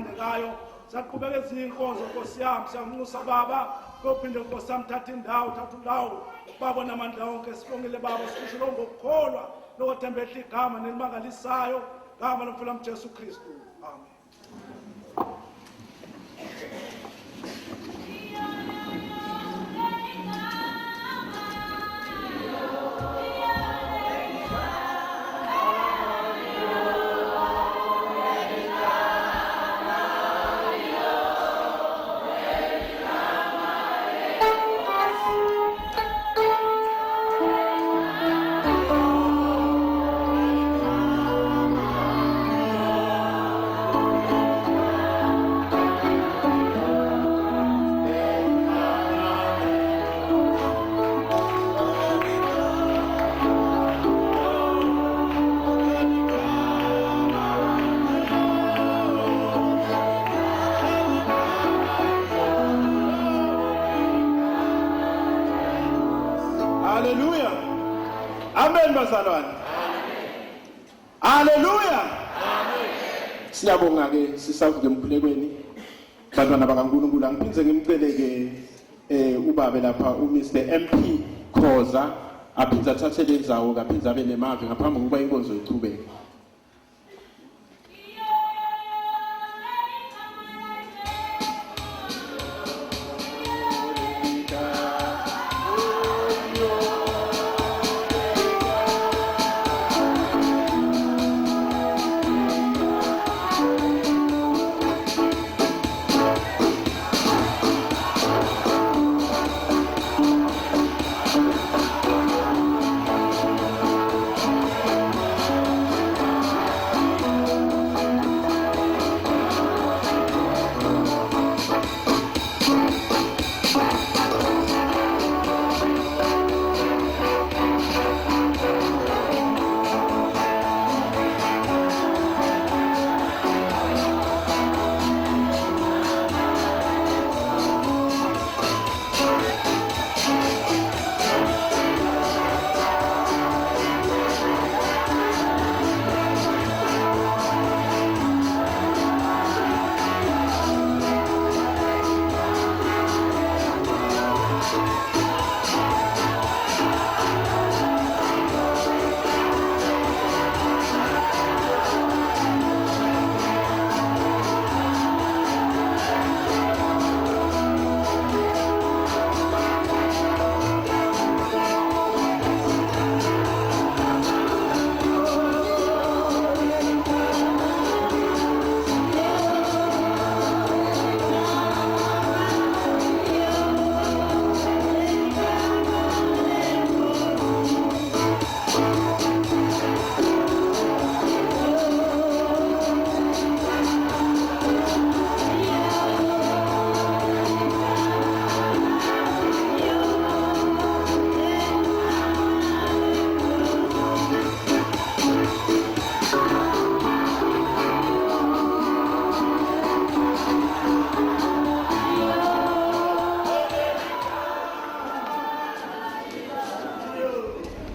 ethandekayo saqhubeka ezinye inkonzo Nkosi yami siyanxusa baba kophinde Nkosi yami thatha indawo thatha ulawo baba namandla onke sibongile baba sikusho ngokukholwa lokuthembela igama nelimangalisayo ngama lomfana Jesu Kristu amen. Hallelujah. Amen bazalwane. Hallelujah. Siyabonga ke sisavuke emphulekweni bantwana bakaNkulunkulu angiphinze ngimceleke ubabe lapha uMr MP Khoza aphinze athathe lenzawo kaphinze abe nemavi ngaphambi kokuba inkonzo ichubeke.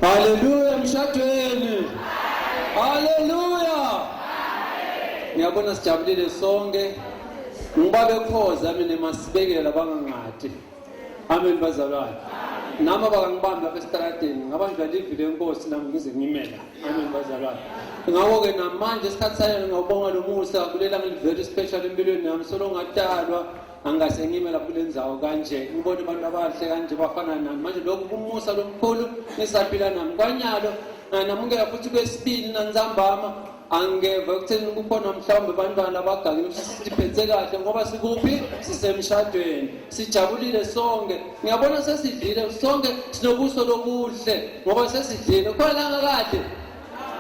Hallelujah mshadweni. Hallelujah. Ngiyabona sijabulile sonke. Ngibabe Khoza mina masibekela bangangadi. Amen bazalwane. Nama bakangibamba lapha esitradeni ngabanjwa livile enkosi nami ngize ngimela. Amen bazalwane. Ngakho ke namanje isikhathi sayena ngiyabonga lo Musa kulela ngilivele special empilweni yami solo ngatalwa angase ngime lapho lenzawo kanje ngibona abantu abahle kanje bafana nami manje lokhu kumusa lomkhulu ngisaphila nami kwanyalo namukela futhi kwesibili nanzambama angeva ukutheni kukhona mhlawumbe abantwana abagangile siphethe kahle ngoba sikuphi sisemshadweni sijabulile sonke ngiyabona sesidlile sonke sinobuso lobuhle ngoba sesidlile khona kahle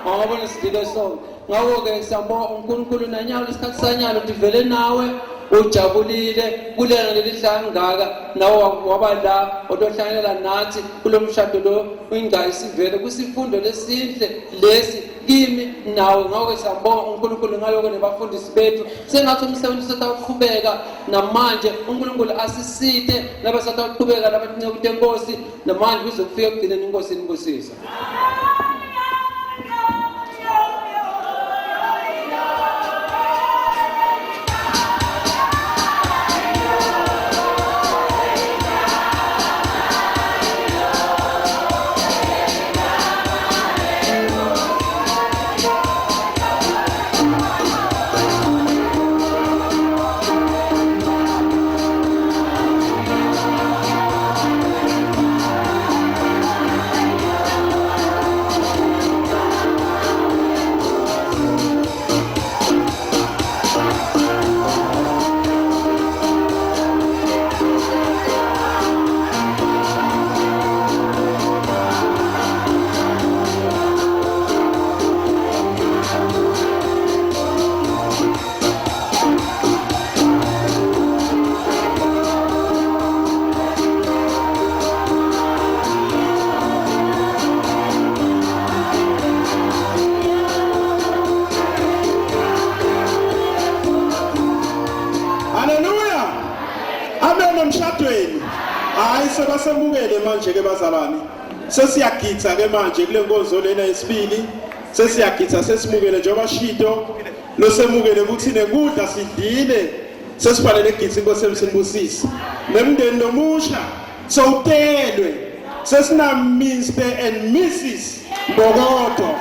ngabona sidlile sonke ngakho ke siyabonga uNkulunkulu nanyalo isikhathi sanyalo divele nawe ujabulile kulena lelihlangaka nawo wabala odohlangela nathi kulomshado lo uyingcayi sivele kusifundo lesihle lesi kimi nawe ngakho siyabonga uNkulunkulu ngaloko nebafundisi bethu sengathi umsebenzi sotaqhubeka namanje uNkulunkulu asisite labasataqhubeka labathi ukuthi inkosi namanje kuzofika kugcineni inkosi inkosisa. emshadweni hayi sebasemukele manje ke bazalwane sesiyagitsa ke manje kule nkonzo lena yesibili sesiyagitsa sesimukele njengoba Shido losemukele ukuthi nekudla sidile sesifanele egitsa inkosi emsinibusisi nemndeni nomusha sowutelwe sesina Mr and Mrs Mbokodo.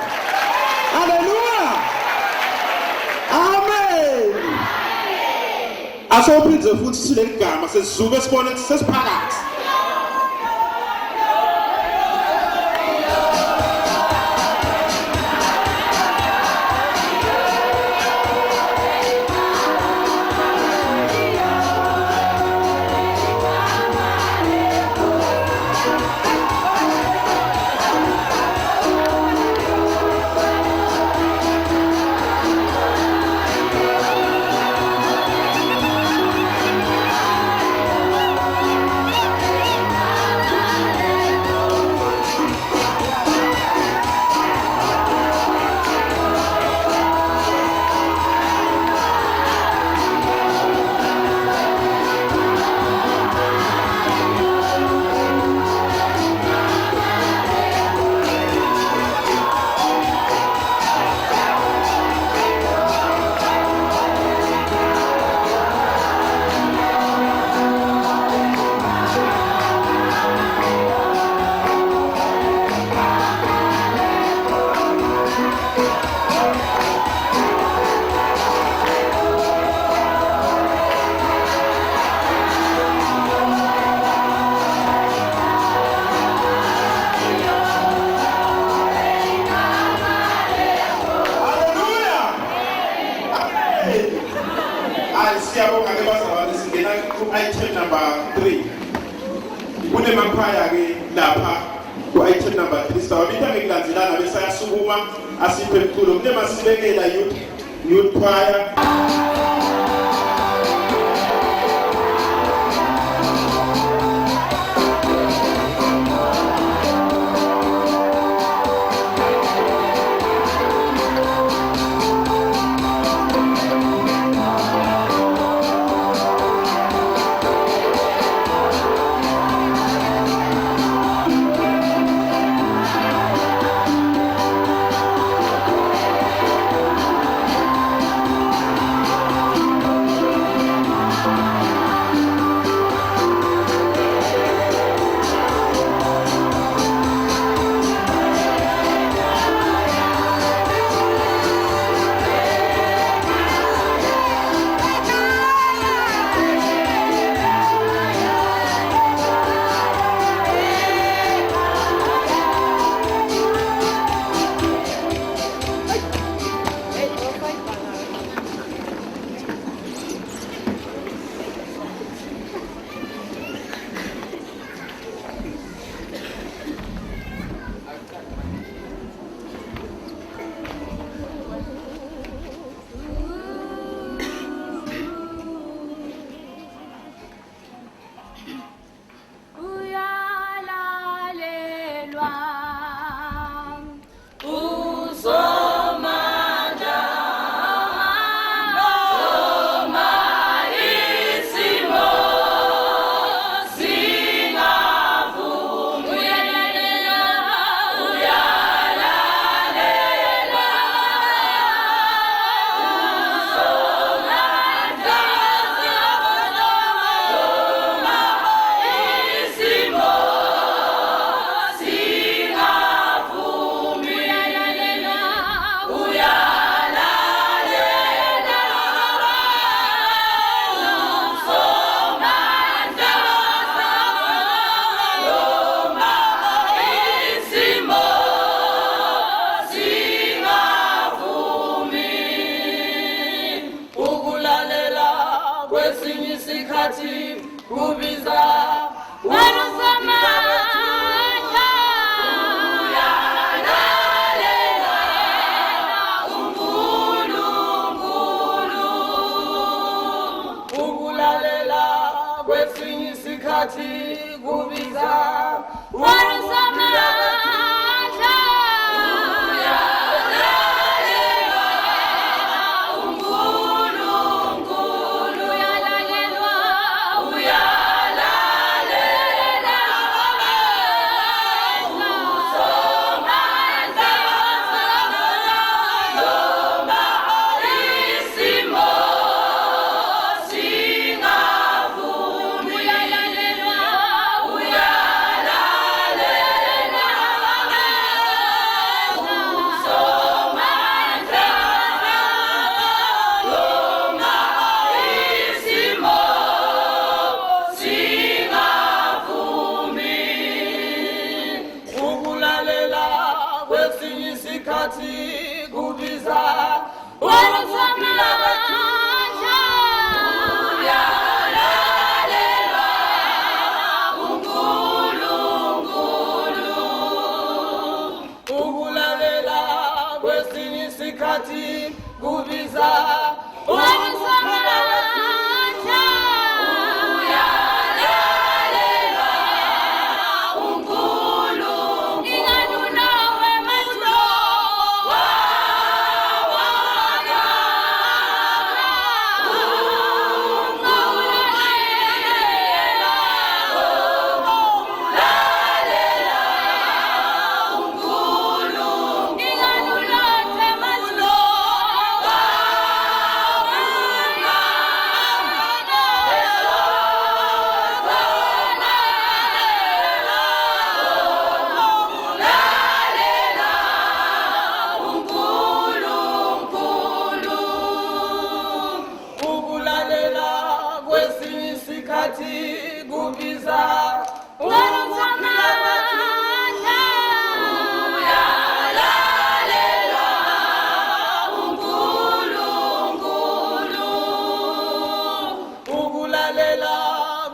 Hallelujah. Amen. Asophinze futhi sileli gama sesizuke sibone ukuthi sesiphakathi. Siyabonga ke bazalwane singena ku item number 3. Kune makhaya ke lapha ku item number 3 sawabita ngikulandelana bese ayasukuma asiphe imculo manje masibekela youth choir. Uyala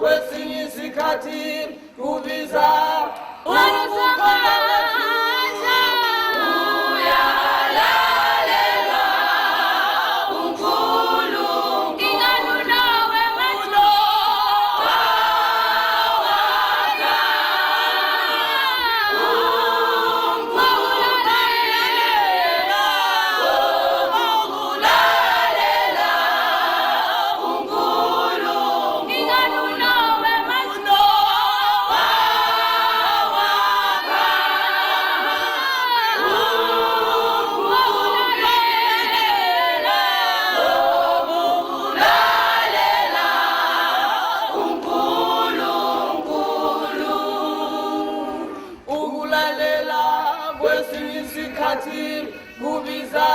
kwesinye isikhathi kubiza kubiza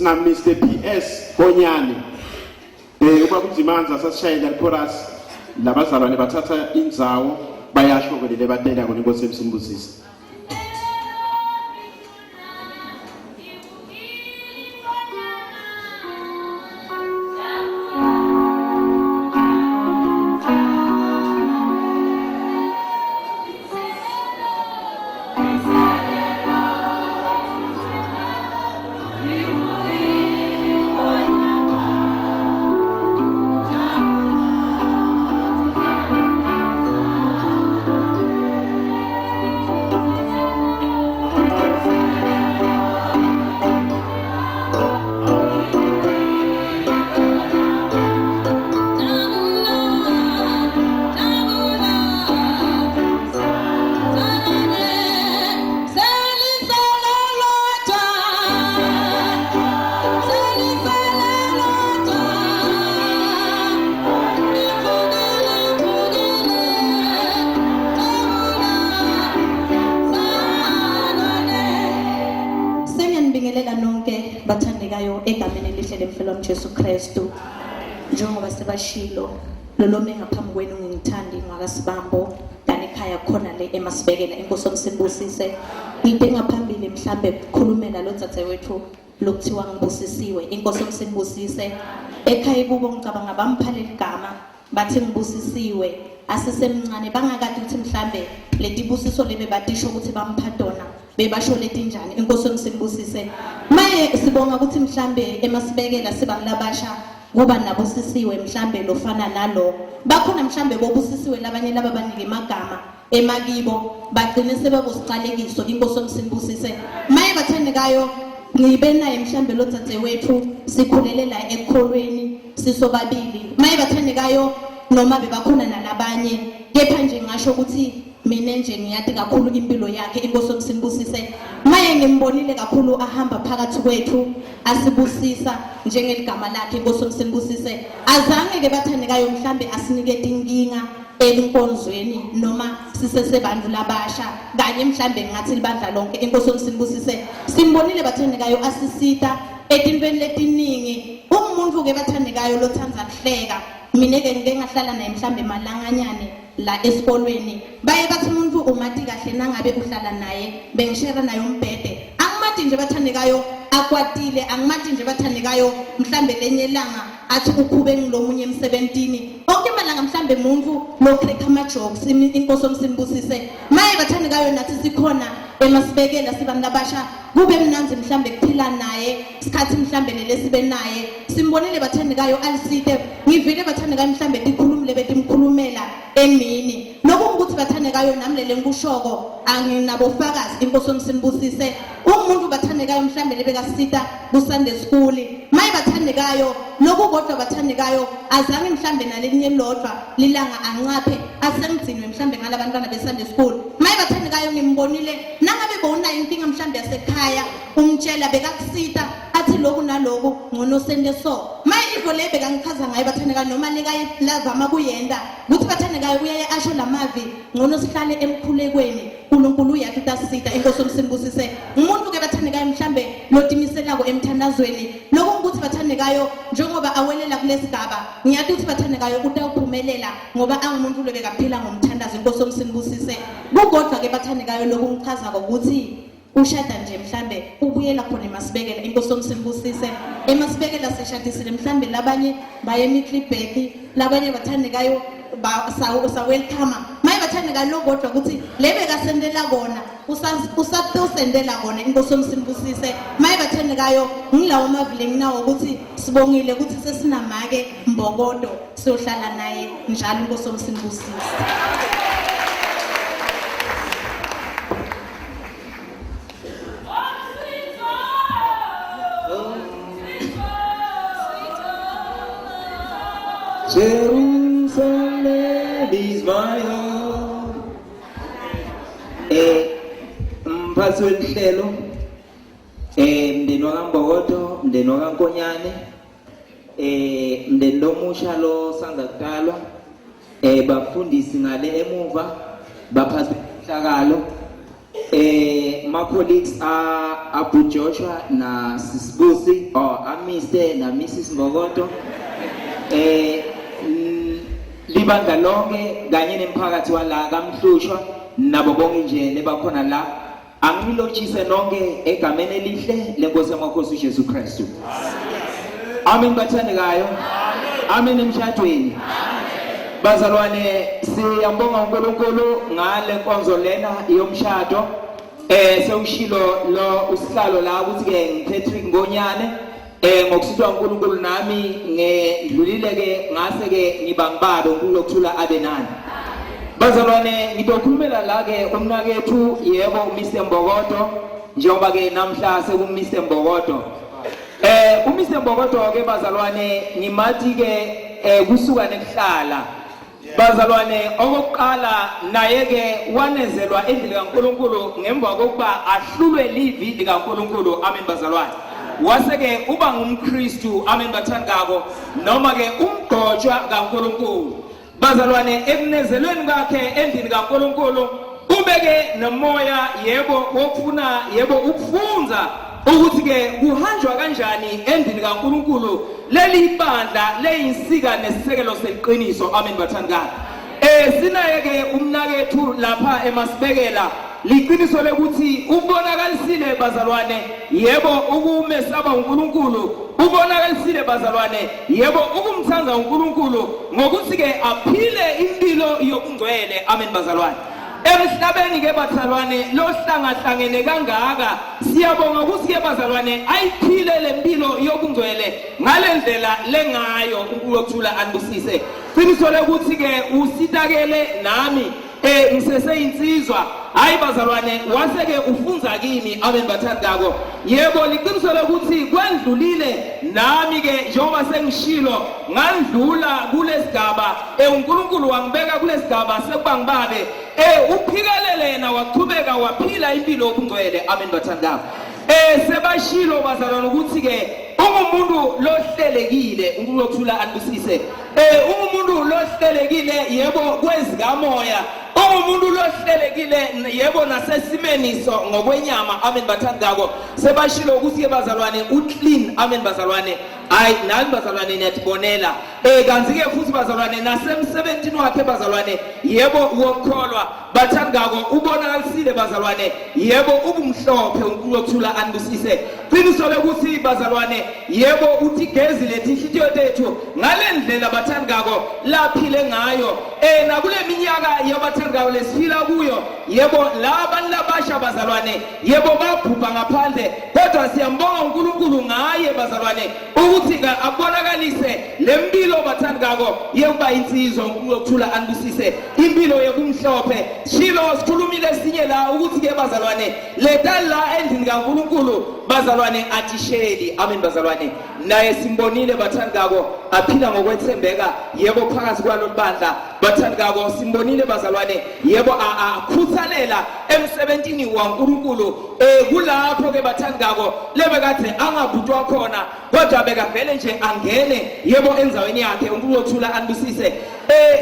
singa Mr PS Honyane ubaba uZimanza sasishayela ichorus labazalwane bathatha indzawo bayasho kwelele batela kona inkosi emsimbuzisi. bathandekayo egameni elihle lemfelo Jesu Kristu njengoba sebashilo lolome ngaphambi kwenu ngingithandi ngakasibambo dani ekhaya khona le emasibekela inkosi omsibusise into engaphambili mhlambe ukukhulumela lo dzadzewethu lokuthiwa ngibusisiwe inkosi omsibusise ekhaya kubo ngicabanga bamphala igama bathi ngibusisiwe asisemncane bangakade ukuthi mhlambe letibusiso lebe batisho ukuthi bamphatona bebasho letinjani inkosi omsibusise maye sibonga ukuthi mhlambe emasibekela sibamlabasha kuba nabusisiwe mhlambe lofana nalo bakhona mhlambe bobusisiwe labanye laba banike magama emakibo bagcine sebabusicalekiso inkosi omsibusise maye bathandekayo ngibe naye mhlambe lo dzadzewethu sikhulele la ekholweni sisobabili maye bathandekayo noma bebakhona nalabanye kepha nje ngasho ukuthi mina nje ngiyati kakhulu impilo yakhe inkosi omsibusise maye ngimbonile kakhulu ahamba phakathi kwethu asibusisa njengeligama lakhe inkosi omsibusise azange ke bathandekayo mhlambe asinike inkinga enkonzweni noma sisesebantu labasha kanye mhlambe ngathi libandla lonke inkosi omsibusise simbonile bathandekayo asisita etintweni letiningi umuntu ke bathandekayo lothandza kuhleka mina ke ngike ngahlala naye mhlambe malanganyane la esikolweni baye bathi umuntu umati kahle nangabe uhlala naye bengishera naye umbhede angimati nje bathandekayo akwatile angimati nje bathandekayo mhlambe lenye langa athi ukhube ngilomunye emsebentini onke malanga mhlambe umuntu lokreka ama jokes inkosi omsibusise maye bathandekayo nathi sikhona emasibekela sibantu labasha kube mnanzi mhlambe kuphila naye isikhathi mhlambe lesibe naye simbonile bathandekayo alisite ngivile bathandekayo mhlambe tikhulumile betimkhulumela emini nokuthi bathandekayo namlele nkushoko anginabofakazi inkosi omsibusise umuntu bathandekayo mhlambe lebekasita ku-Sunday school maye bathandekayo nokukodwa bathandekayo azange mhlambe nalinye lodwa lilanga anqaphe asengidzinwe mhlambe ngalabantwana be-Sunday school maye bathandekayo ngimbonile nangabe bowunayo inkinga mhlambe yasekhaya umtshela bekakusita athi lokhu naloku ngono sende so maye ivo le bekangichaza ngayo bathandekayo noma lekaye lazama kuyenda ukuthi bathandekayo uyaye asho lamavi ngono sihlale emkhulekweni uNkulunkulu uyathi utasita inkosi omsibusise umuntu ke bathandekayo mhlambe lotimiselako emthandazweni lokuthi bathandekayo njengoba awelela kulesigaba ngiyathi ukuthi bathandekayo utawuphumelela ngoba angumuntu lobekaphila ngomthandazo inkosi omsibusise kukodwa ke bathandekayo lokungichaza ukuthi ushada nje mhlambe ubuyela khona emasibekela inkosi omsibusise emasibekela seshadisile mhlambe labanye baye eMiddleburg labanye bathandekayo sa welcome maye bathandekayo lokodwa ukuthi lebe kasendela kona usatosendela kona inkosi omsibusise maye bathandekayo ngilawo mavile nginawo ukuthi sibongile ukuthi sesinamake mbokodo siyohlala naye njalo inkosi omsibusise. Jerusalem is my home. Mphathi wenhlelo mndeni wakambokodo mndeni wakankonyane mndeni lomusha lo sanda kutalwa bafundisi ngale emuva baphathi inhlakalo my colleagues are Abu Joshua na Sisbusi or Mr. na Mrs. Mbogoto libandla lonke kanye nemphakathi wala kaMhlushwa nabo bonke nje lebakhona la angilotshise nonke egameni elihle lenkosi yamakhosi uJesu Kristu. Amen bathandekayo. Amen emshadweni. Bazalwane siyambonga uNkulunkulu ngale nkonzo lena yomshado. Sewushilo lo usihlalo la ukuthi ke Patrick Ngonyane ngokusithwa uNkulunkulu nami ngedlulile ke ngase ke ngibangibaba uNkulunkulu okuthula abe nani. Bazalwane ngitokhulumela la ke umnakethu yebo uMr Mbogoto njengoba ke namhla sekuMr Mbogoto. uMr Mbogoto ke bazalwane ngimathi ke kusuka nekuhlala. Bazalwane okokuqala naye ke wanezelwa endlini kaNkulunkulu ngemva kokuba ahlulwe livi likaNkulunkulu. Amen bazalwane. Wase ke uba ngumKristu. Amen bathandako noma ke umgqotshwa kaNkulunkulu. Bazalwane ekunezelweni kwakhe endlini kaNkulunkulu ubeke nomoya yebo wokufuna yebo ukufunza ukuthi ke kuhanjwa kanjani endlini kaNkulunkulu leli bandla leyinsika nesisekelo seliqiniso. Amen bathandana. Sinaye ke umnakethu lapha eMasibekela liqiniso lekuthi ubonakalisile bazalwane yebo ukumesaba uNkulunkulu. Ubonakalisile bazalwane yebo ukumthanda uNkulunkulu ngokuthi ke aphile impilo yobungcwele. Amen bazalwane. Emhlabeni ke bazalwane lohlangahlangene kangaka siyabonga ukuthi ke bazalwane ayiphile lempilo yobungcwele ngalendlela lengayo uNkulunkulu okuthula anibusise. Qiniso lekuthi ke usitakele nami ngiseseinsizwa hayi bazalwane wase ke ufunza kimi. Amen bathandako yebo liqiniso lokuthi kwendlulile nami ke njengoba sengishilo ngandlula kulesigaba uNkulunkulu wangibeka kulesigaba sekuba ngibabe uphikelele yena waqhubeka waphila impilo yobungcwele. Amen bathandako. Sebashilo bazalwane ukuthi ke ungumuntu lohlelekile uNkulunkulu okuthula anibusise. Ungumuntu lohlelekile yebo kwezikamoya. Umuntu lohlelekile yebo nasesimenyso ngokwenyama. Amen bathandako. Sebashilo ukuthi ke bazalwane uclean. Amen bazalwane. Hayi nani bazalwane niyatibonela. Kanti ke futhi bazalwane nasemsebenzini wakhe bazalwane yebo ukukholwa bathandako ubonakalisile bazalwane yebo ubumhlophe uNkulunkulu okuthula anibusise. Qiniso lokuthi bazalwane yebo uthi gezi lethi inhlitiyo yethu ngalendlela bathandako laphile ngayo nakule minyaka yabathandako lesifila kuyo yebo labantu labasha bazalwane yebo babhubha ngaphandle kodwa siyambonga uNkulunkulu ngaye bazalwane ukuthi abonakalise lempilo bathandako yekuba insizwa uNkulunkulu okuthula anibusise impilo yobumhlophe. Shilo sikhulumile sinye la ukuthi ke bazalwane leta la endlini kaNkulunkulu bazalwane atisheli. Amen bazalwane naye simbonile bathandako aphila ngokwethembeka yebo phakathi kwalo bandla bathandako simbonile bazalwane yebo akhuthalela emsebenzini waNkulunkulu. Kulapho ke bathandako lebekade angabhutwa khona kodwa bekavele nje angene yebo enzaweni yakhe uNkulunkulu okuthula anibusise.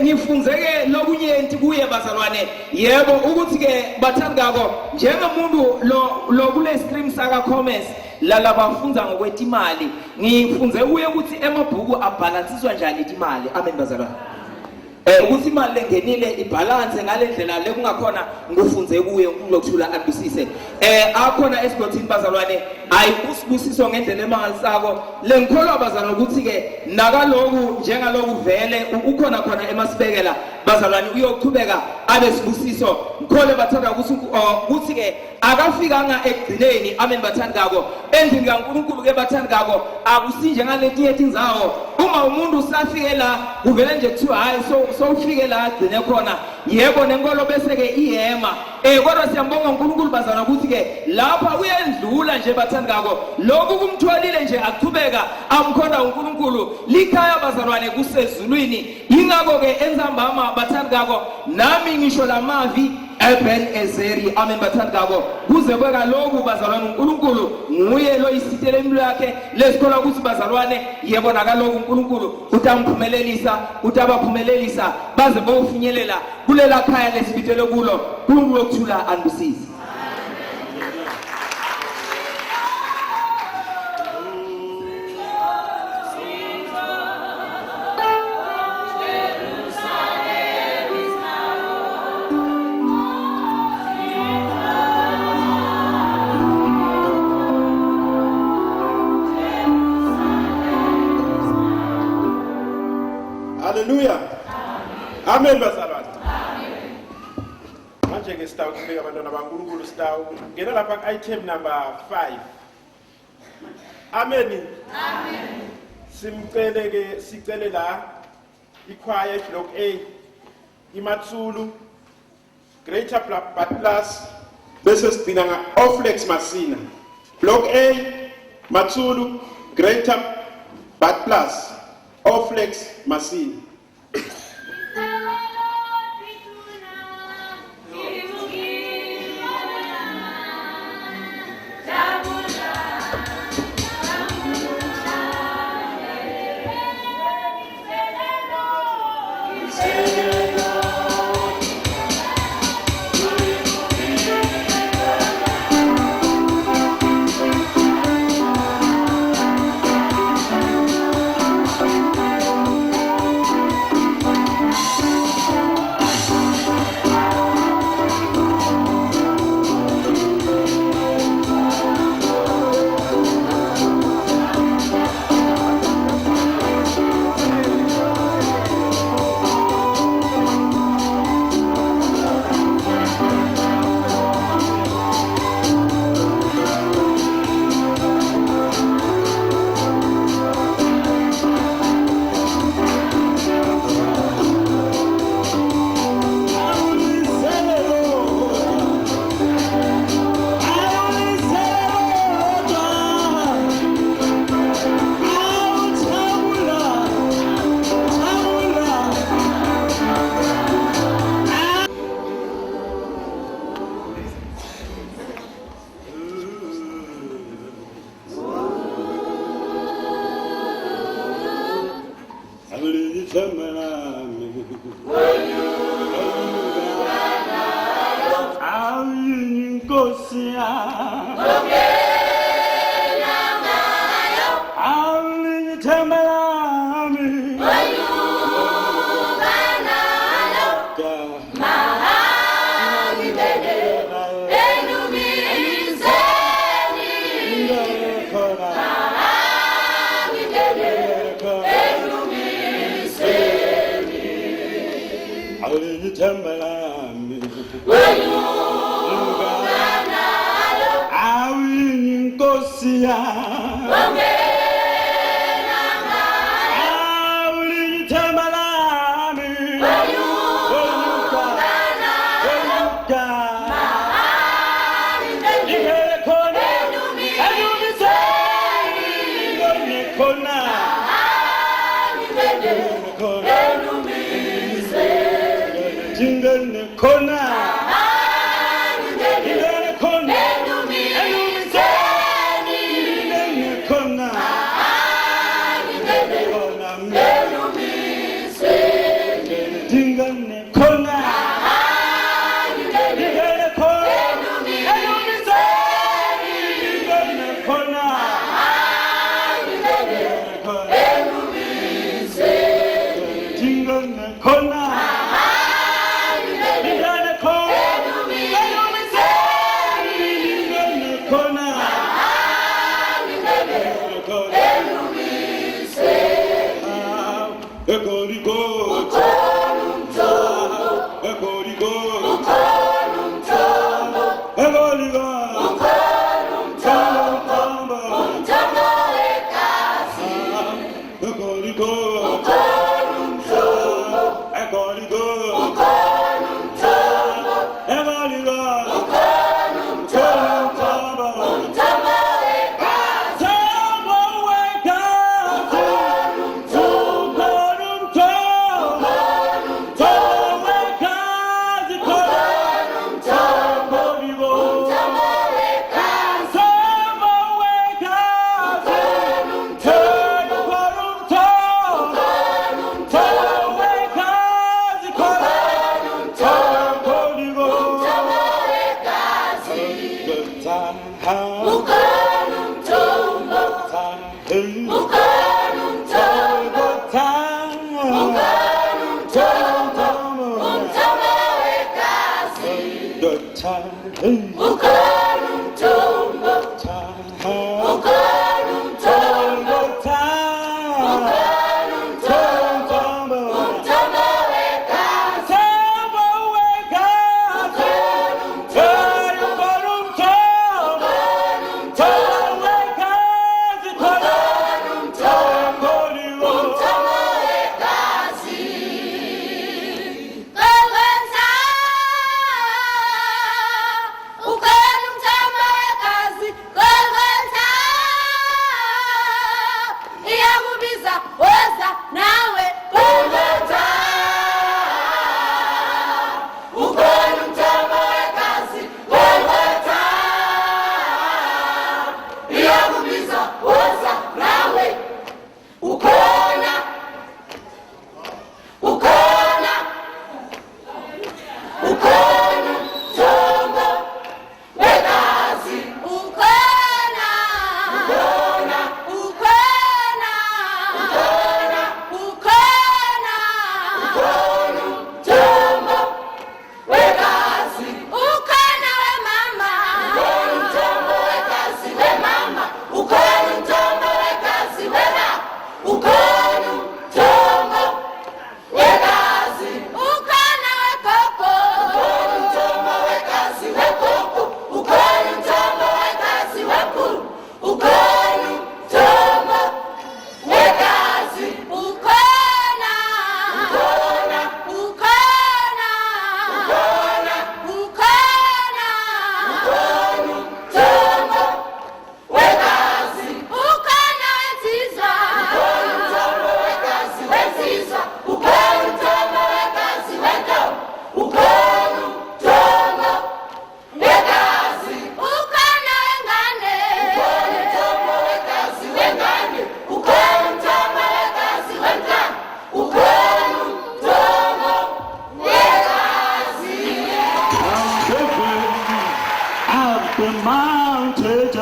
Ngifunzeke lokunyenti kuye bazalwane yebo ukuthi ke bathandako njengomuntu lo kule stream saka comments lala bafunza ngokwetimali ngifunze kuye ukuthi emabhuku abhalansiswa njani imali. Amen bazalwane. Ukuthi imali lengenile ibalance ngalendlela lekungakhona ngufunze kuye uNkulunkulu okuthula anibusise. Akhona esigodini bazalwane ayikusibusiso ngendlela emangalisako lengikholwa bazalwane ukuthi ke nakaloku njengaloku vele ukhona khona eMasibekela bazalwane uyoqhubeka abe sibusiso ngikhole bathanda ukuthi ke akafikanga egcineni. Amen bathandako endlini kaNkulunkulu ke bathandako akusinje ngaletinye indzawo uma umuntu usafike la kuvele nje kuthiwa hayi so ufike la agcine khona yebo nenkolo bese ke ihema kodwa siyambonga uNkulunkulu bazalwane ukuthi ke lapha uyendlula nje bathandako lokhu kumthwalile nje aqhubeka amkhonda uNkulunkulu likhaya bazalwane kusezulwini. Yingakho ke enzambama bathandako nami ngisho lamavi Eben Ezeri. Amen bathandako kuze kweka lokhu bazalwane uNkulunkulu nguye lo isitele impilo yakhe lesikhola ukuthi bazalwane yebo nakaloku uNkulunkulu utamphumelelisa utabaphumelelisa baze bofinyelela kulela khaya lesibitele kulo uNkulunkulu okuthula anibusise. Haleluya. Amen bazalwane. Manje ke sitawu kubeka abantwana baNkulunkulu sitawu ngena lapha ku item number 5. Amen. Sicele la ichoir block A iMatsulu Greater Butler's bese sigcina nga-Oflex Masina. Block A Matsulu Greater Butler's Oflex Masina.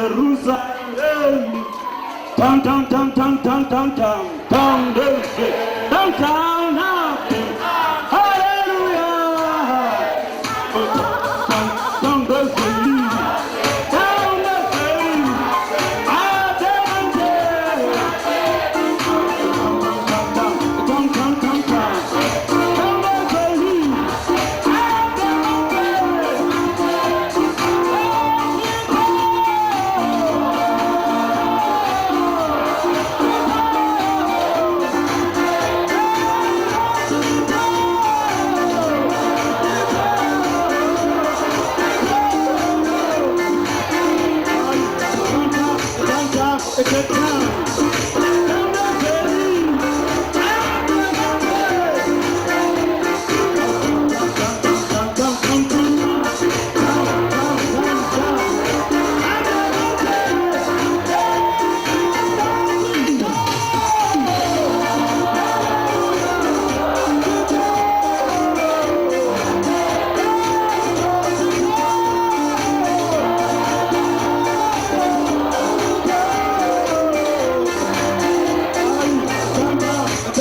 Jerusalem. Down, down, down, down, down, down, down, down, down, down, hallelujah. Down,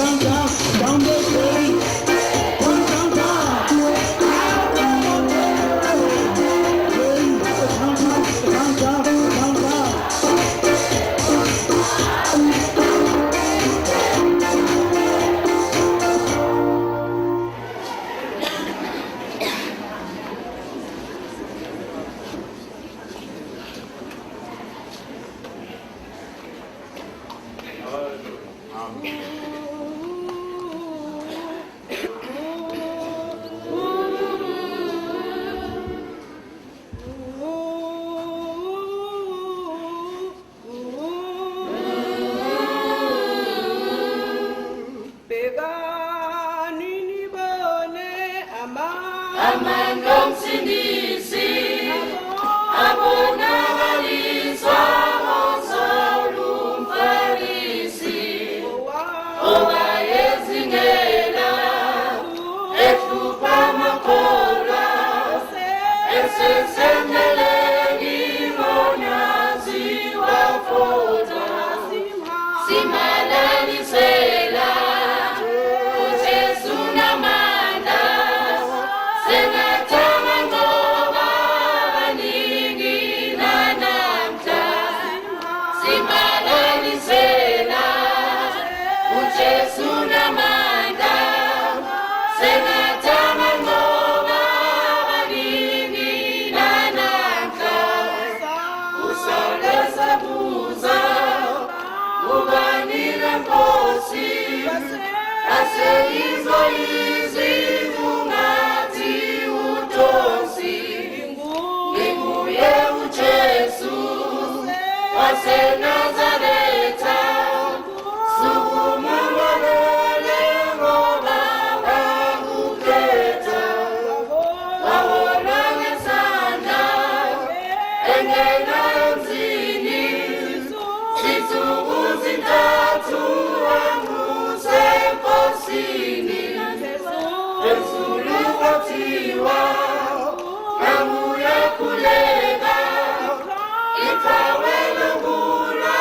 down, Ikawe lugula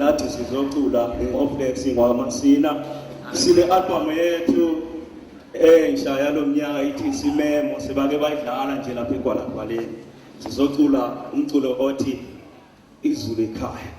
nathi sizocula ngoflex ngwamasina sile album yethu entsha yalomnyaka ithi Simemo sebake bayidlala nje lapha eGwalagwaleni sizocula umculo othi izulu ekhaya.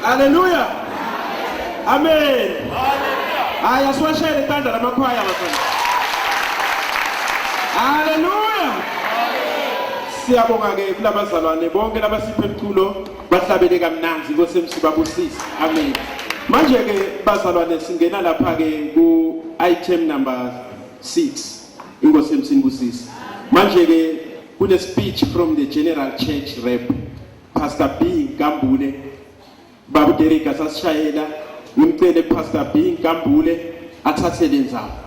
Hallelujah. Amen. Haya siwashayele itanda lamakhwaya bafana. Hallelujah. Siyabonga ke kulabazalwane bonke labasiphe umculo bahlabele kamnandi ngosemsibabusisi. Amen. Manje ke bazalwane singena lapha ke ku item number 6 ingosemsibusisi. Manje ke kune speech from the General Church Rep Pastor B Gambule. Babu Derek asashayela ngimcele Pastor B Gambule athathe lenzaba.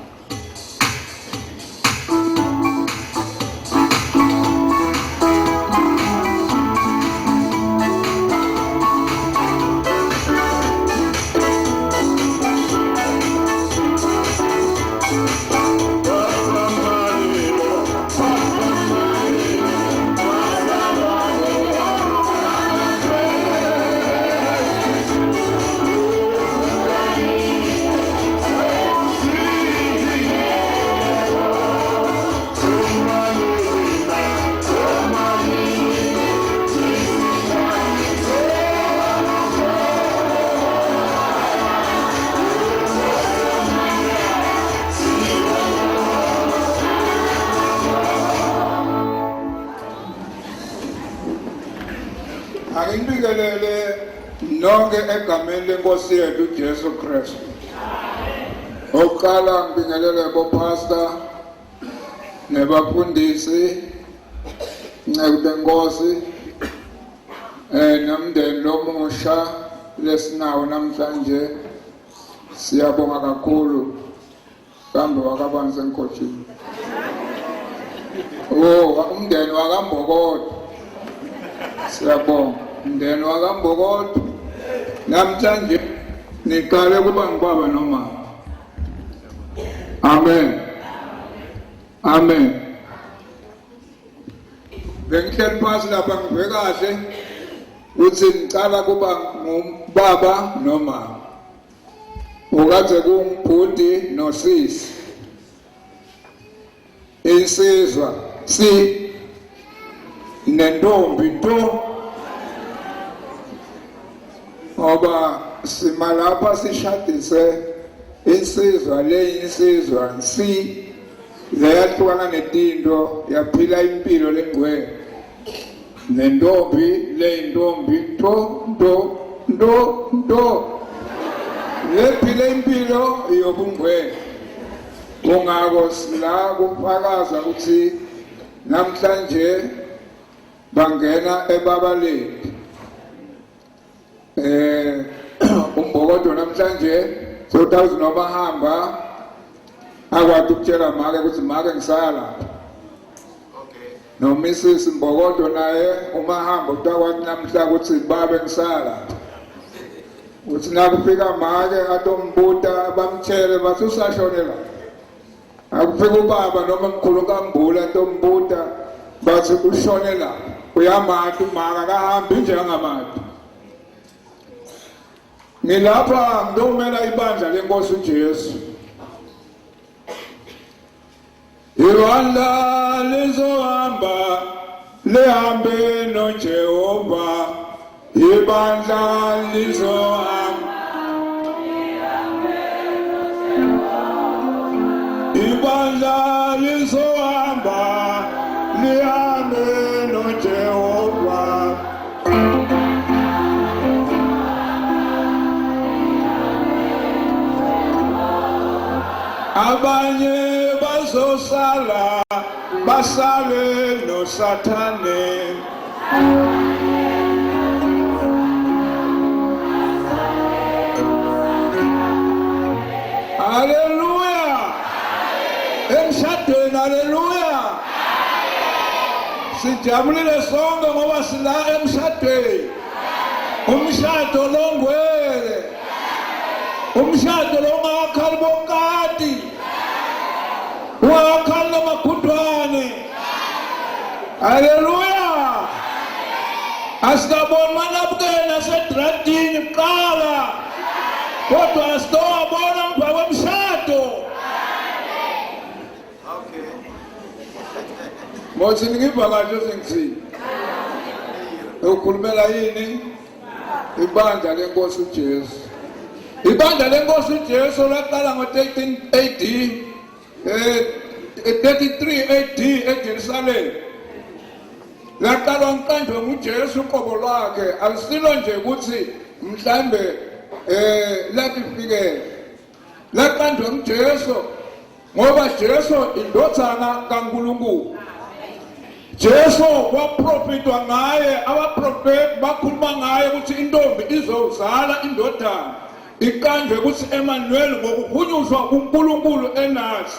nonke egameni lenkosi yethu uJesu Kristu. Oqala ngibingelele bopastor nebafundisi nceku lenkosi nomndeni lomusha lesinawo namhlanje. Siyabonga kakhulu kambe wakabanzi enkothini. Umndeni wakambokodo. Siyabonga umndeni wakambokodo. Namhlanje niqale kuba ngibaba nomama. Amen. Amen. Bengihleli phansi lapha ngive kahle uthi ngicala kuba ngubaba nomama. Ukade kungibhudi nosisi. Insizwa si nentombi nto. Ngoba simalapha sishadise insizwa le insizwa si leyahlukana netinto yaphila impilo lengwe nentombi le intombi nto lephila impilo yobungwe. Kungako sila kufakaza ukuthi namhlanje bangena ebabaleni. Umbokodo namhlanje sotazi noma hamba akwazi ukutshela make ukuthi make ngisaya lapha. No Mrs Mbokodo naye uma hamba utakwazi namhla ukuthi babe ngisaya lapha. Uthi nakufika make atombuta bamtshele bathi usashonela. Akufika ubaba noma mkhulu kambula atombuta bathi ushonela. Uyamati umaka kahambi njengamati. Ngilapha ngizomela ibandla lenkosi uJesu. Ibandla lizohamba lihambe noJehova. Ibandla lizohamba. Ibandla lizohamba lihambe noJehova. Abanye bazosala basale no Satane. Hallelujah. Emshadweni hallelujah. Sijabulile sonke ngoba sila emshadweni. Umshado longwele. Umshado longakhali bokati. Wakhali namagudwane. Hallelujah. Asikabona manabukena sedradini qala. Kodwa asitobona mva kwemshado. Okay. Mothi ngivakaje sengithini. Ukhulumela yini? Ibandla lenkosi uJesu. Ibandla lenkosi uJesu laqala ngo-13 AD 33 AD eJerusalem. Laqalwa ngiqanjwe nguJesu uqobo lwakhe. Alisilo nje ukuthi mhlambe lathi fikele. Laqanjwe nguJesu ngoba Jesu indodana kaNkulunkulu. Jesu waprofitwa ngaye, abaprofeti bakhuluma ngaye ukuthi intombi izozala indodana. Iqanjwe ukuthi Emmanuel ngokuhunyushwa kuNkulunkulu enathi.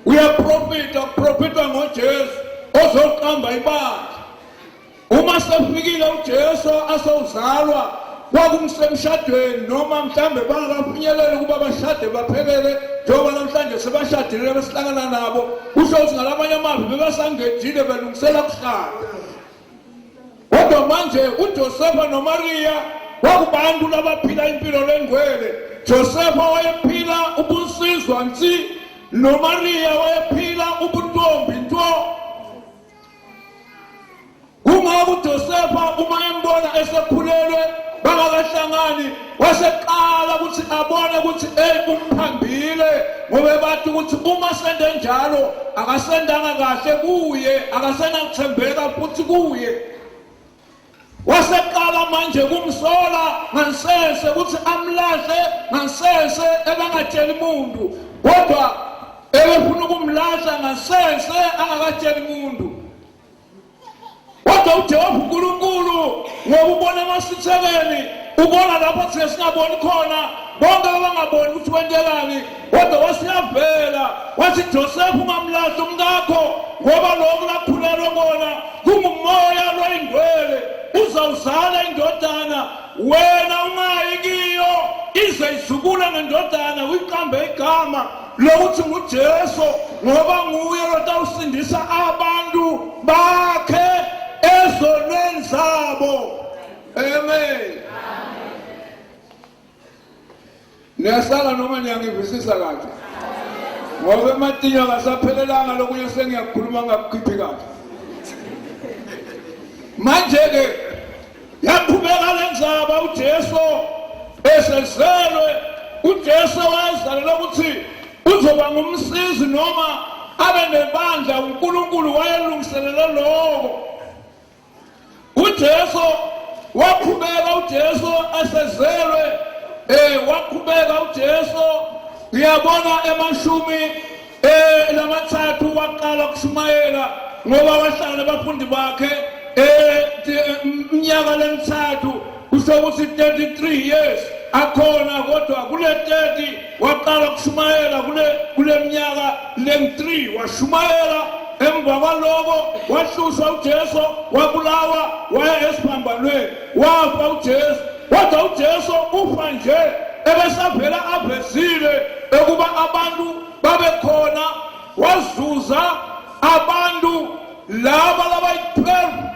Uyaprofitwa ngoJesu ozoqamba ibandla. Uma sefikile uJesu asozalwa kwakumsemshadweni noma mhlambe bangakafinyeleli ukuba bashade baphelele njengoba namhlanje sebashadile besihlangana nabo. Usho ukuthi ngalamanye amazwi bebasangejile belungisela kushada. Kodwa manje uJosefa noMaria wakubantu labaphila impilo lengcwele. Josefa wayephila ubunsizwa nsi, noMaria wayephila ubuntombi nto. Kungako uJosefa uma embona esekhulelwe bangakahlangani waseqala ukuthi abone ukuthi umphambile ngoba bathi ukuthi uma sende njalo akasendanga kahle kuye, akasenakuthembeka futhi kuye. waseqala manje kumsola ngasese ukuthi amlahle ngasese ebangatsheli umuntu kodwa ebefuna ukumlahla ngasese angakatsheli umuntu kodwa uJehova uNkulunkulu ngoba ubona amasithekeni ubona lapho thina singaboni khona bonke abangaboni ukuthi wenzelani kodwa wasiyavela wathi Joseph ungamlahli umkakho ngoba lokho lakhulelwa kona kungumoya loyingcwele uzawuzala indodana wena ungayi kiyo ize izukule ngendodana uyiqambe igama lokuthi nguJesu ngoba nguye lotawusindisa abantu bakhe ezonweni zabo. Amen. Niyasala noma niyangivisisa kahle ngoba ematinya kasaphelelanga lokunye sengiyakhuluma ngakukhiphi kahle manje ke yaqhubeka lenzaba uJesu esezelwe uJesu wayezalela ukuthi uzoba ngumsizi noma abe nebandla uNkulunkulu wayelungiselela lokho uJesu waqhubeka uJesu esezelwe waqhubeka uJesu ngiyabona emashumi lamathathu waqala ukushumayela ngoba wahlala nabafundi bakhe iminyaka lemithathu kusho ukuthi 33 years akhona kodwa kule 30 waqala ukushumayela kule minyaka lem3 washumayela emva kwaloko wahlushwa uJesu wabulawa waya esiphambanweni wafa uJesu kodwa uJesu ufa nje ebesavela avezile ekuba abantu babe khona wazuza abantu laba labayi12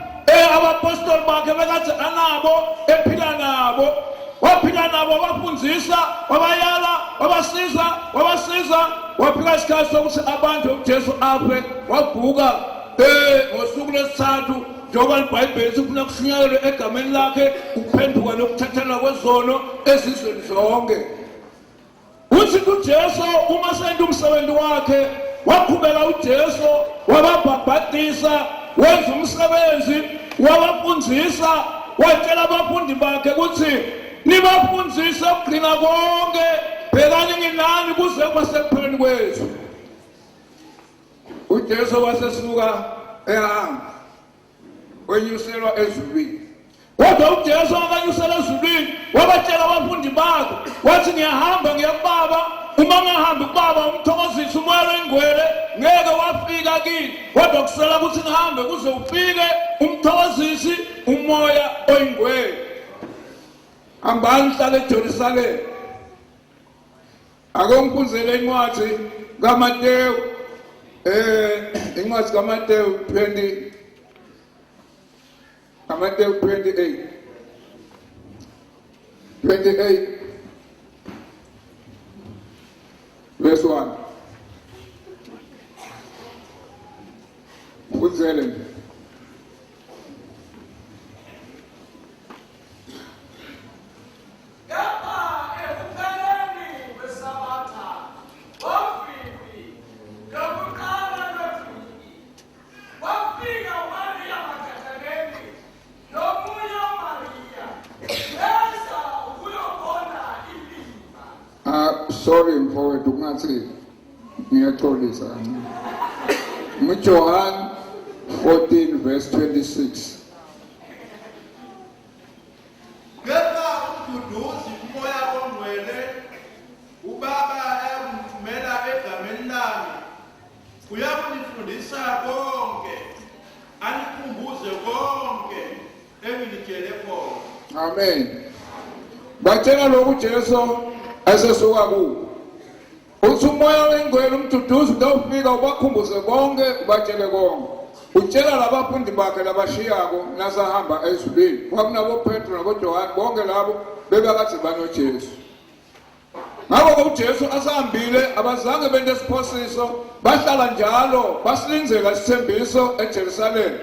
abapostoli bakhe bekathi anabo ephila nabo waphila nabo wafundzisa wabayala wabasiza wafika isikhathi sokuthi abantu uJesu afe wavuka ngosuku lesithathu njengoba iBhayibheli sifuna kushunyayelwe egameni lakhe kuphenduka lokuthathelwa kwezono ezizweni zonke uthi uJesu uma senda umsebenzi wakhe waqhubeka uJesu wababhabhatisa wenza umsebenzi wabafundzisa watshela abafundi bakhe ukuthi nibafundzise ukugcina konke bhekani nginani kuze kube sekupheleni kwethu uJesu wasesuka ehamba wenyuselwa ezulwini kodwa uJesu akanyusela ezulwini wabatshela abafundi bakhe wathi ngiyahamba ngiyakubaba uma ngahambi kubaba umthokozisi umoya wengcwele ngeke wafika kini kodwa kusela ukuthi ngihambe kuze ufike umthokozisi umoya oyingcwele hambani hlale eJerusalem akongiphuzele incwadi kaMateyu incwadi kaMateyu 28 verse 1 uzele sorry mfowethu kungathi ngiyaxolisa John 14 verse 26 Kepha umduduzi umoya ongcwele ubaba emthumela egameni lami uyakunifundisa konke anikhumbuze konke engilitshele khona. amen batshela lokhu uJesu asesuka ku uthi umoya wengcwele umduduzi utawufika ubakhumbuze konke ubatshele konke utshela labafundi bakhe labashiyako nasahamba ezulwini kwakunabo Petro nabo John bonke labo bebakathi banoJesu ngakho uJesu asahambile abazange bende isiphosiso bahlala njalo basilinzela isithembiso eJerusalem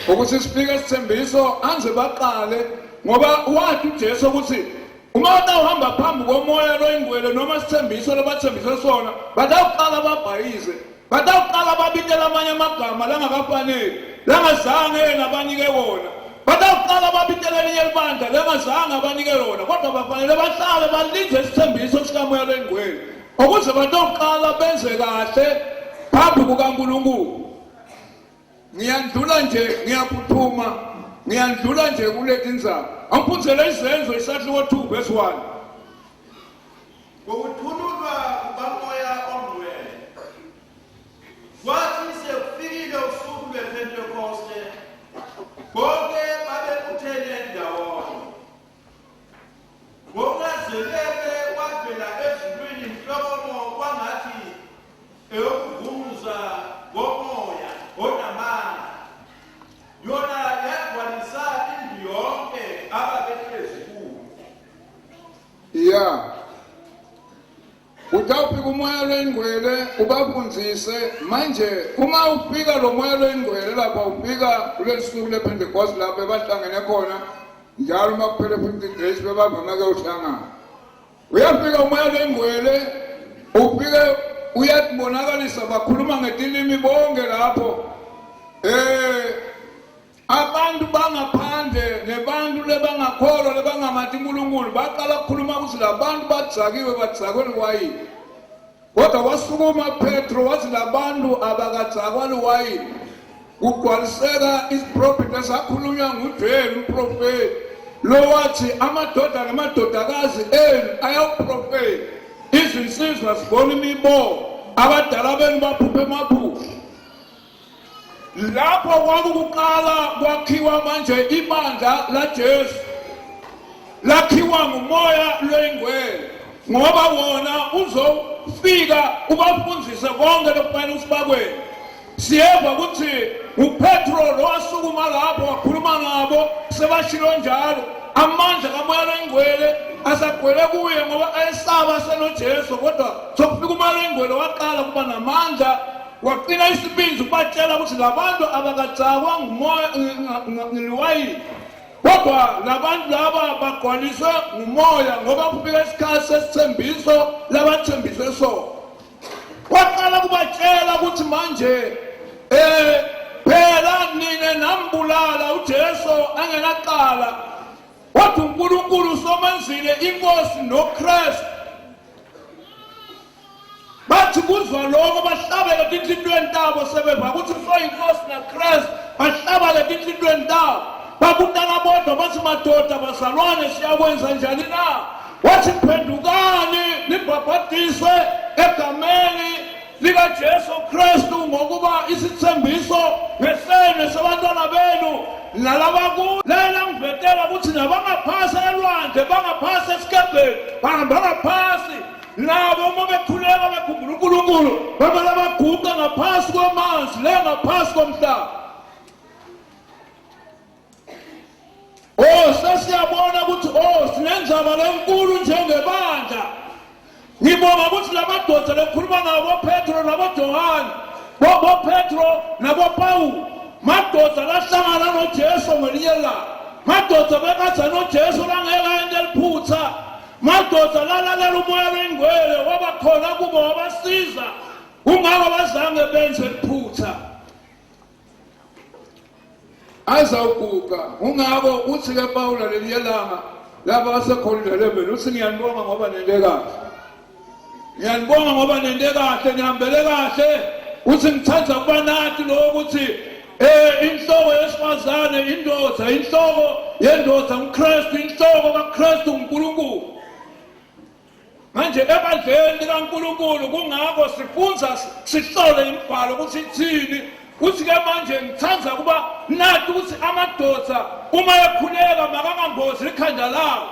ukuthi sifike isithembiso anze baqale ngoba wathi uJesu ukuthi uma utawuhamba phambi komoya loyingcwele noma isithembiso lobathembise sona batawuqala babhayize batawuqala babitela amanye amagama langakafanele langazange yena abanike wona Badawuqala babitela elinye ibandla lengazange abanike lona kodwa bafanele bahlale balinde isithembiso sikamoya lengcwele ukuze badawuqala benze kahle phambi kukaNkulunkulu. Ngiyandlula nje ngiyaphuthuma ngiyandlula nje kuleti ndzaba. Angiphunzele izenzo isahluko 2 verse 1. Ngokuthululwa kukamoya ongcwele kwathi sekufikile usuku lwePentekoste bonke babebuthene ndawonye. Ngokungazelele kwavela ezulwini inhlokomo kwangathi eyokuvunguza ngomoya onamandla. Yona yagcwalisa indlu yonke ababehlezi kuyo. Yeah. Utawufika umoya lwengcwele ubafundise manje uma ufika lo moya lwengcwele lapha ufika kulesuku lePentecost lapho bebahlangene khona njalo makuphele 50 days bebavama ke uhlangana. Uyafika umoya lwengcwele ufike uyabonakalisa bakhuluma ngetilimi bonke lapho. Abantu bangaphandle nebantu lebangakholwa lebangamati uNkulunkulu baqala ukukhuluma ukuthi labantu badzakiwe badzakwele wayini. Kodwa wasukuma Petro wathi labantu abakadzakwa liwayini. Kugcwaliseka isiprofeti esakhulunywa nguJoel umprofeti lo wathi amadoda namadodakazi enu ayawuprofeti. Izinsizwa zibona imibono abadala benu baphuphe emaphupho. Lapho kwakuqala kwakhiwa manje ibandla laJesu lakhiwa ngumoya lwengcwele ngoba wona uzofika ubafundise konke lokufanele usibakweni. Siyeva ukuthi uPetro lo wasukuma lapho wakhuluma ngabo sebashilo njalo amandla kamoya lwengcwele asagcwele kuye ngoba ayesaba senoJesu kodwa sokufika umoya lwengcwele waqala kuba namandla. Waqina isibinzi ubatshela ukuthi labantu abakadzakwa ngumoya ngeliwayini kodwa labantu laba bagcwaliswe ngumoya ngoba kufika isikhathi sesithembiso labathembiswe sona. Waqala kubatshela ukuthi manje phela nine nambulala uJesu angenaqala kodwa uNkulunkulu somenzile inkosi noKristu. Bathi kuzwa lokho bahlabele tinhlitweni tabo sebeva ukuthi soyinkosi naKristu bahlabele tinhlitweni tabo. Bakutana bodwa bathi madoda bazalwane siyakwenza njani na? Wathi phendukani nibhabhadiswe egameni likaJesu Kristu ngokuba isithembiso ngesene sabantwana benu nalabaku lela ngivetela ukuthi nabangaphasi elwandle bangaphasi esikebheni bangaphasi nabo uma bekhuleka bekhumbula uNkulunkulu bamele baguqa ngaphasi kwamanzi le ngaphasi komhlaba. Sesiyabona ukuthi sinendzaba lenkulu njengebandla. Ngibonga ukuthi lamadoda lekhuluma nabo Petro naboJohane boPetro naboPawulu madoda lahlangana noJesu ngelinye ilanga. Madoda bekadza noJesu langeka into eliphutha. Madoda lalalela umoya lwengcwele wabakhona kubo wabasiza kungako bazange benze liphutha. Azawuguqa ungako uthi ke Pawula lelinye ilanga laba basekhona lembeni uthi ngiyanibonga ngoba nende kahle. Ngiyanibonga ngoba nende kahle ngihambele kahle uthi ngithanda kuba nathi lo ukuthi inhloko yesifazane indoda inhloko yendoda uKristu inhloko kaKristu uNkulunkulu. Manje ebandleni likaNkulunkulu kungako sifunza sihlole imibhalo ukuthi ithini uthi ke manje ngithanda kuba nathi ukuthi amadoda uma ekhuleka makangambozi ikhanda lawo.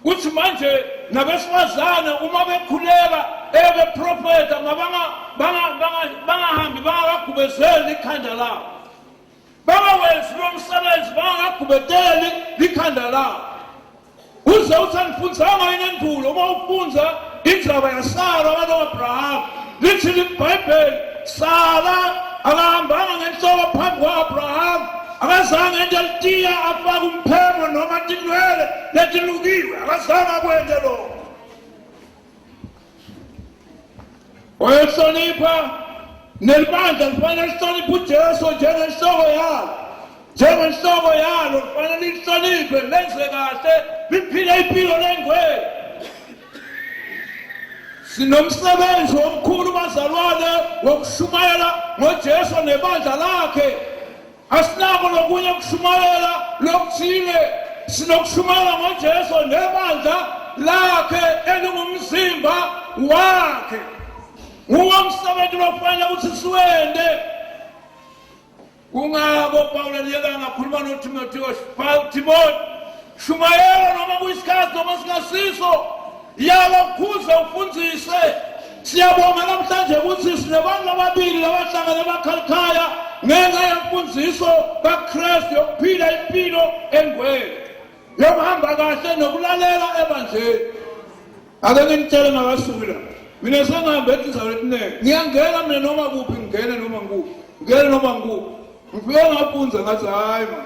Uthi manje nabesifazane uma bekhuleka beprofeta bangahambi bangakugubezeli ikhanda lawo. Bangawenzi lo msebenzi bangakugubezeli ikhanda lawo. Uze usanifundisanga inendulo uma ufunza indaba yaSara kaAbraham. Lithi iBhayibheli Sara akahambanga ngenhloko phambi kwaAbraham akazange ende litiya afake umphemo noma tinwele letilukiwe akazange akwenze lokho. Oyehlonipha nelibandla lifanele lihloniphe uJesu njengenhloko yalo. njengenhloko yalo kufanele lihloniphe lenze kahle liphile impilo lengcwele. Sinomsebenzi omkhulu bazalwane wokushumayela ngoJesu nebandla lakhe. Asinako lokunye ukushumayela lokuthile, sinokushumayela ngoJesu nebandla lakhe elingumzimba wakhe. Nguwo umsebenzi lokufanele ukuthi siwende. Kungako Paulo liyela ngakhuluma noTimotheus, Timothy, shumayela noma kuyisikhathi noma singasiso, yala ukhuze ufundise. Siyabonga namhlanje ukuthi sinebantu ababili labahlangene emakhaya ngenxa yemfundiso kaKristu yokuphila impilo engcwele, yokuhamba kahle nokulalela ebandleni. Ake ngitshele ngabasukela, mina sengihambe indzawo etinenge, ngiyangena mina noma kuphi, ngingene noma ngikuphi, ngene noma ngikuphi. Ngifike ngafunza ngathi hayi man,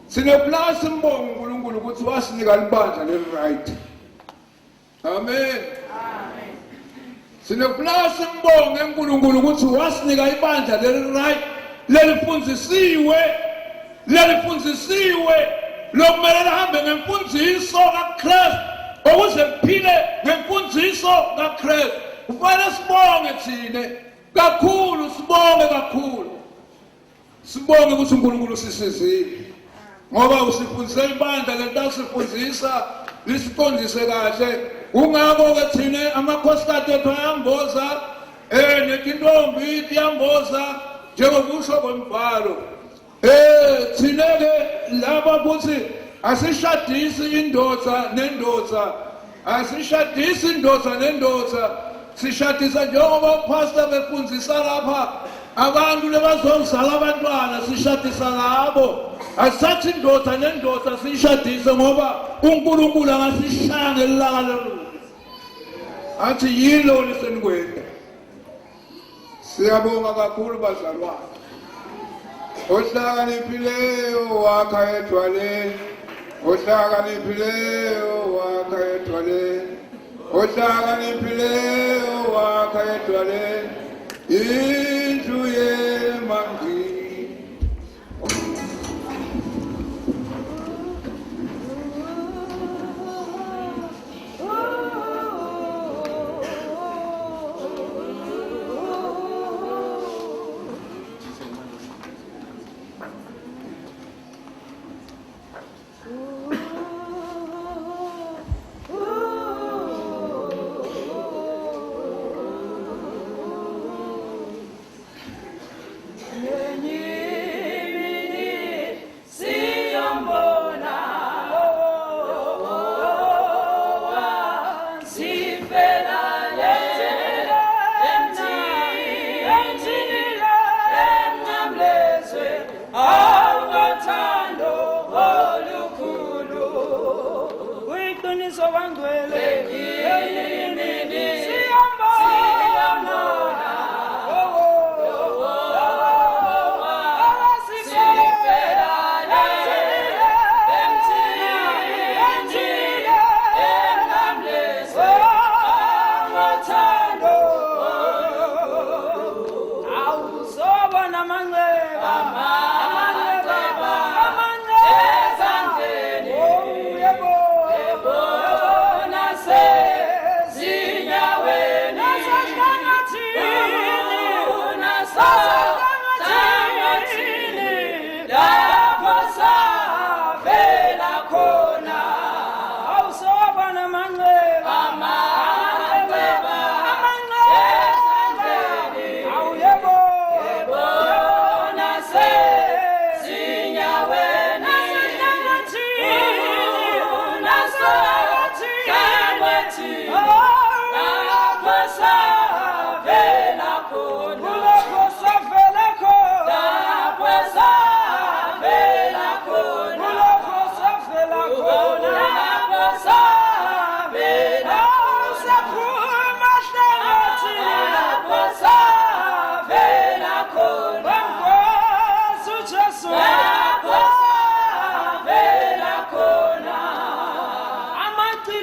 sineplasi simbonga uNkulunkulu ukuthi wasinika libandla le-right. Amen. Sineplasi simbonga uNkulunkulu ukuthi wasinika ibandla le-right lelifundzisiwe lokumele lihambe ngemfundiso kaKristu ukuze liphile ngemfundiso kaKristu. Kufanele sibonge thina kakhulu, sibonge kakhulu. Sibonge ukuthi uNkulunkulu usisizile ngoba usifundise ibandla lentasifundisa lisiqondise kahle. Kungako ke thina amakhosikazi ethu ayamboza netintombi tiyamboza njengokusho kwembhalo. Thina ke laba futhi asishadisi indoda nendoda, asishadisi indoda nendoda, sishadisa njengoba upastor befundisa lapha abantu lebazozala abantwana sishadisa labo. Asathi indoda nendoda sishadise ngoba uNkulunkulu angasishaya ngelilanga lelo. Athi yilo lisenikwenda. Siyabonga kakhulu bazalwane. Ohlakaniphileyo wakha edwaleni, ohlakaniphileyo wakha edwaleni, ohlakaniphileyo wakha edwaleni, indlu yemangini.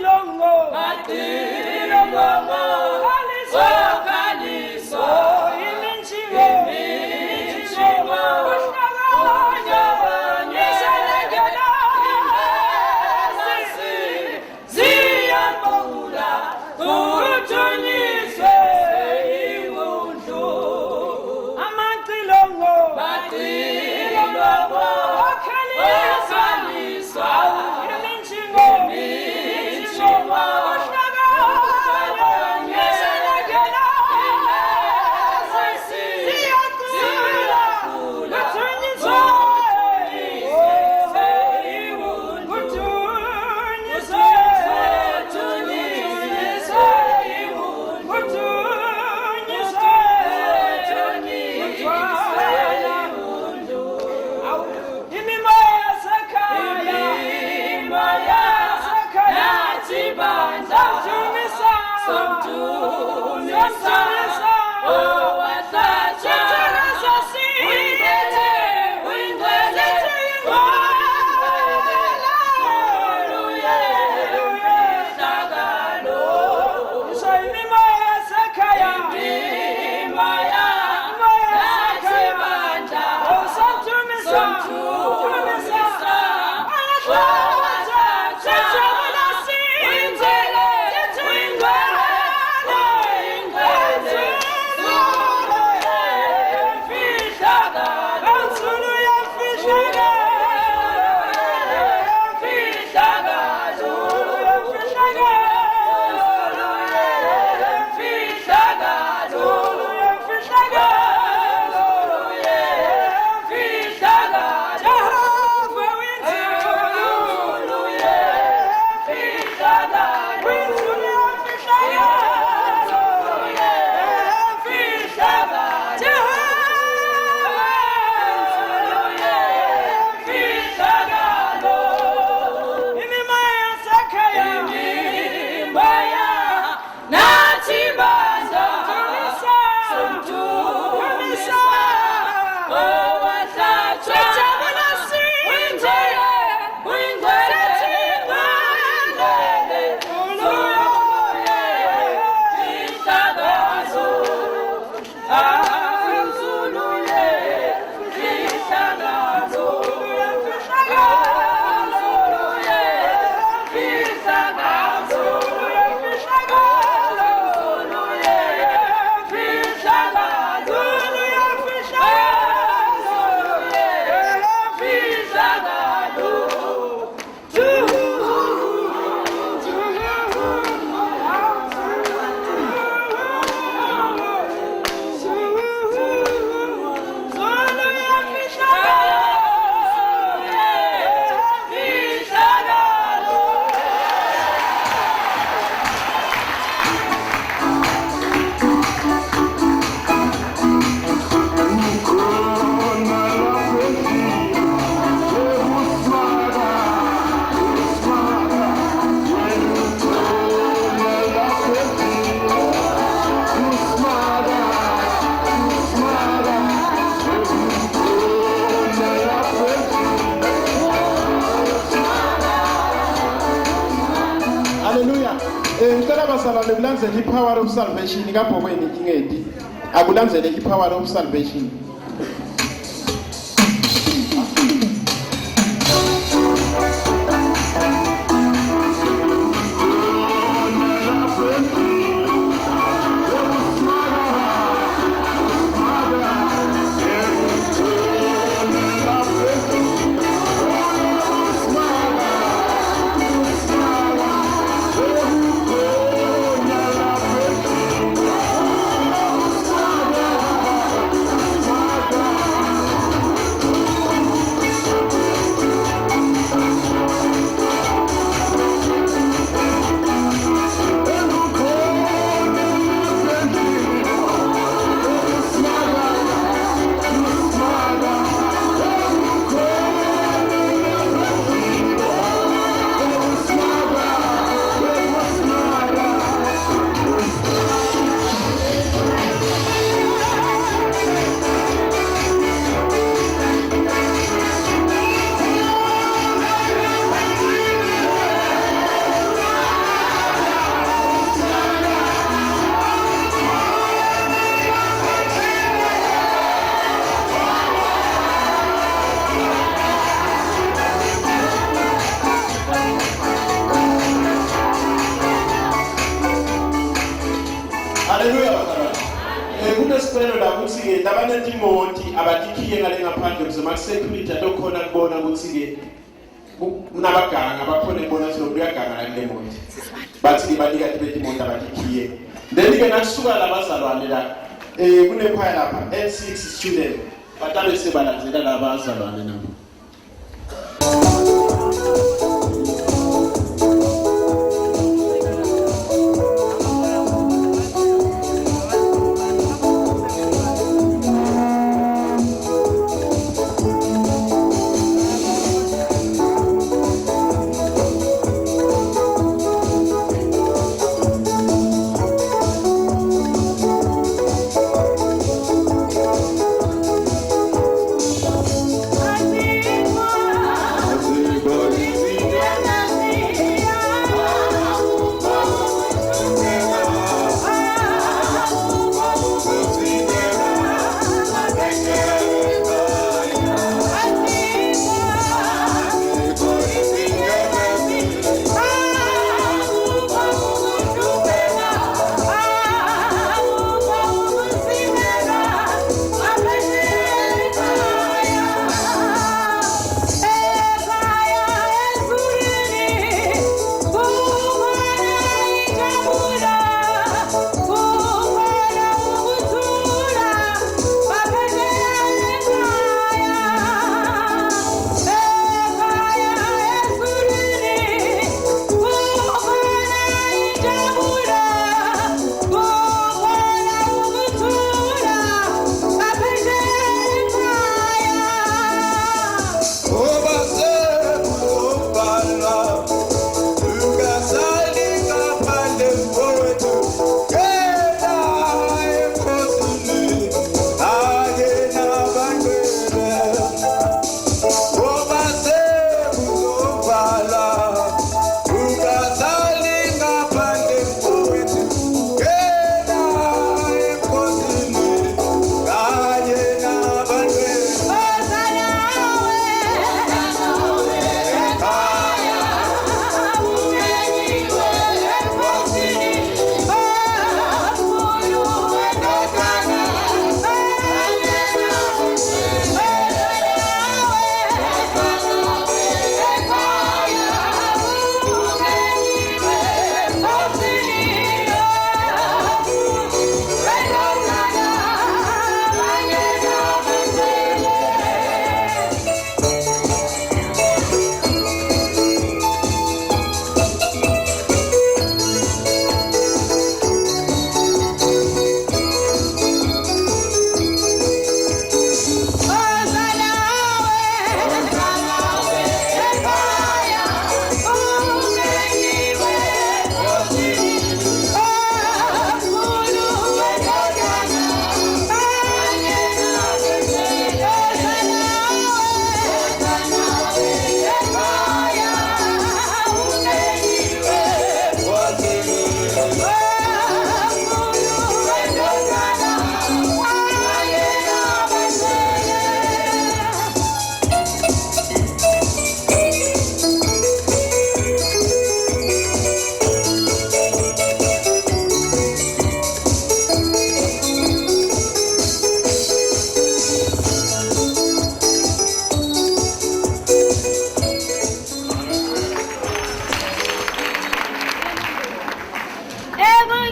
Longo, ngicela bazalwane kulandzele i-power of salvation kabhokweni ingedi akulandzele i-power of salvation. Kuthi-ke labanetimoti abatikhiye ngale ngaphandle ukuze ama-security atokhona kubona ukuthi-ke kunabaganga bakhona kubona ukuthi kuyaganga kule moti bathi-ke banikati betimoti abatikhiye. Then-ke nakusuka labazalwane la kunekhwaya lapha N6 student batabe sebalandzela labazalwane nabo.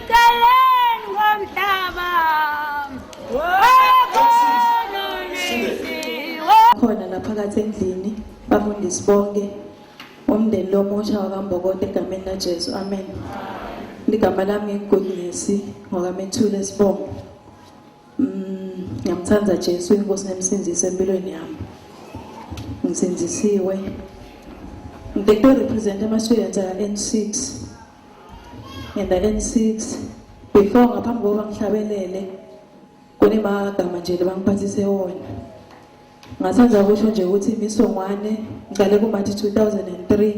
ecaleni komhlaba khona la phakathi endlini bafundisi bonke umndeni lomusha wakambokodo egameni laJesu amen. Ligama lami iGoodness ngokaMethule Sibongo. Ngiyamthanda Jesu inkosi nemsindisi empilweni yami. Ngisindisiwe. Ngidekwe represent ama students aka N6. And the N6 before ngaphambi kokuba ngihlabelele kunemagama nje lebangiphathise wona. Ngasenza kusho nje ukuthi imisongwane ngiqale kumathi 2003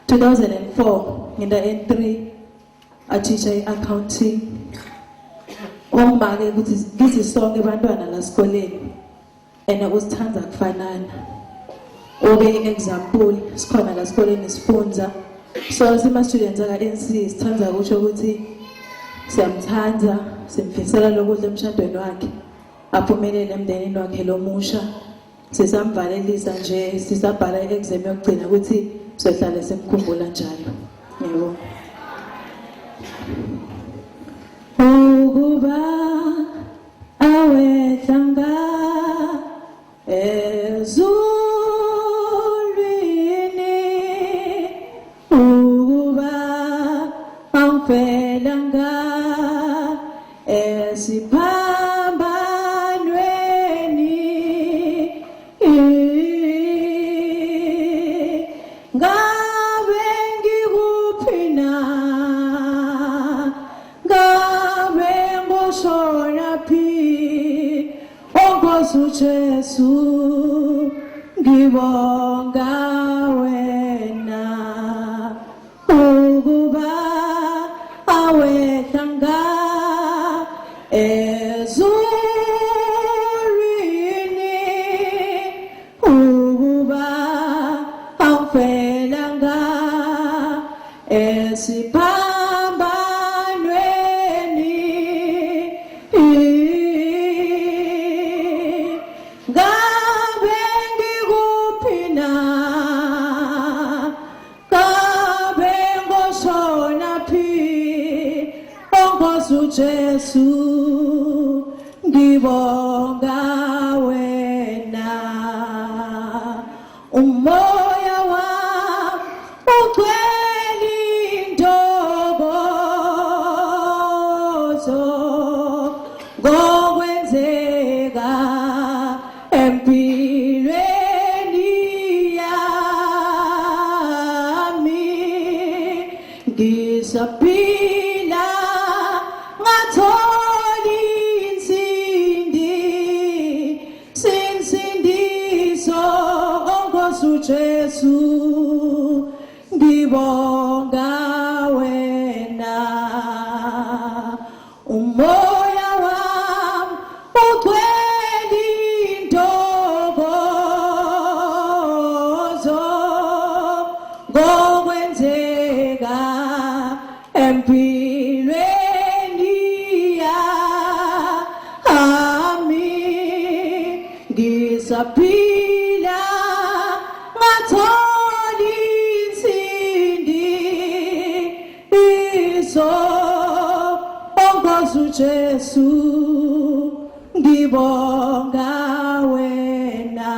2004 nginda N3 a teacher accounting. Omake ukuthi ngithi sonke abantwana la sikoleni ena usithanda kufanana. Obe example sikhona la sikoleni sifundza so sima students aka NC sithanda kusho ukuthi siyamthanda simfisela lokudla emshadweni wakhe aphumelele emndenini wakhe lomusha. Sisamvalelisa nje sisabhala exam yokugcina ukuthi sohlala semkhumbula njalo. Yebo. Ukuba awehlanga ezulwini ukuba awufelanga esiphambanweni ngabe ngikuphi na ngabe ngoshona phi onkosi uJesu ngibonga wena ukuba awehlanga ezulwini ukuba awufelanga esiphambanweni ngabe ngikuphi na ngabe ngoshona phi onkosi uJesu ngibonga wena umoya wami ugcwele intokozo ngokwenzeka empilweni yami ngisaphila ngathola insindi sinsindiso onkosi uJesu ngibonga wena umoya wami ugcwele intokozo ngokwenzeka empilweni yami ngisaphila ngathola insindiso onkosi uJesu ngibonga wena.